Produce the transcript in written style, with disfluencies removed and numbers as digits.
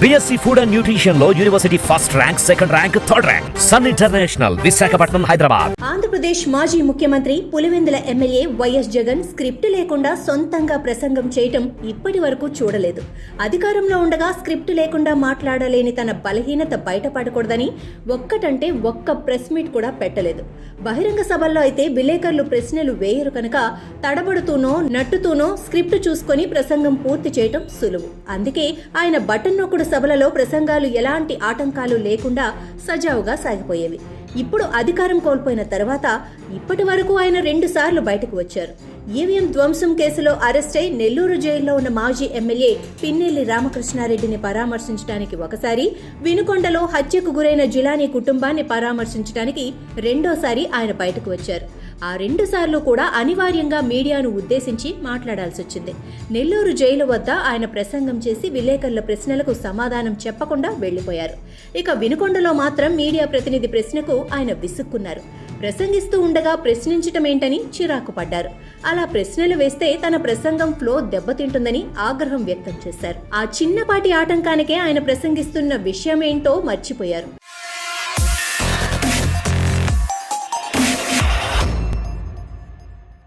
BSc food and nutrition లో university first rank, second rank, third rank. Sun international, Visakhapatnam, Hyderabad. Andhra Pradesh మాజీ ముఖ్యమంత్రి Pulivendula MLA YS Jagan script లేకుండా సొంతంగా ప్రసంగం చేయటం ఇప్పటి వరకు చూడలేదు. అధికారంలో ఉండగా స్క్రిప్ట్ లేకుండా మాట్లాడలేని తన బలహీనత బయటపడకూడదని ఒక్కటంటే ఒక్క ప్రెస్ మీట్ కూడా పెట్టలేదు. బహిరంగ సభల్లో అయితే విలేకరులు ప్రశ్నలు వేయరు కనుక తడబడుతూనో నట్టుతూనో స్క్రిప్ట్ చూసుకొని ప్రసంగం పూర్తి చేయటం సులువు. అందుకే ఆయన బటన్ నొక్కుడు సభలలో ప్రసంగాలు ఎలాంటి ఆటంకాలు లేకుండా సజావుగా సాగిపోయేవి. ఇప్పుడు అధికారం కోల్పోయిన తర్వాత ఇప్పటి వరకు ఆయన 2 సార్లు బయటకు వచ్చారు. ఈవీఎం ధ్వంసం కేసులో అరెస్ట్ అయి నెల్లూరు జైల్లో ఉన్న మాజీ ఎమ్మెల్యే పిన్నెల్లి రామకృష్ణారెడ్డిని పరామర్శించడానికి ఒకసారి, వినుకొండలో హత్యకు గురైన జిలానీ కుటుంబాన్ని పరామర్శించడానికి రెండోసారి ఆయన బయటకు వచ్చారు. ఆ 2 సార్లు కూడా అనివార్యంగా మీడియాను ఉద్దేశించి మాట్లాడాల్సి వచ్చింది. నెల్లూరు జైలు వద్ద ఆయన ప్రసంగం చేసి విలేకరుల ప్రశ్నలకు సమాధానం చెప్పకుండా వెళ్లిపోయారు. ఇక వినుకొండలో మాత్రం మీడియా ప్రతినిధి ప్రశ్నకు ఆయన విసుక్కున్నారు. ప్రసంగిస్తూ ఉండగా ప్రశ్నించటమేంటని చిరాకు పడ్డారు. అలా ప్రశ్నలు వేస్తే తన ప్రసంగం ఫ్లో దెబ్బతింటుందని ఆగ్రహం వ్యక్తం చేశారు. ఆ చిన్నపాటి ఆటంకానికే ఆయన ప్రసంగిస్తున్న విషయమేంటో మర్చిపోయారు.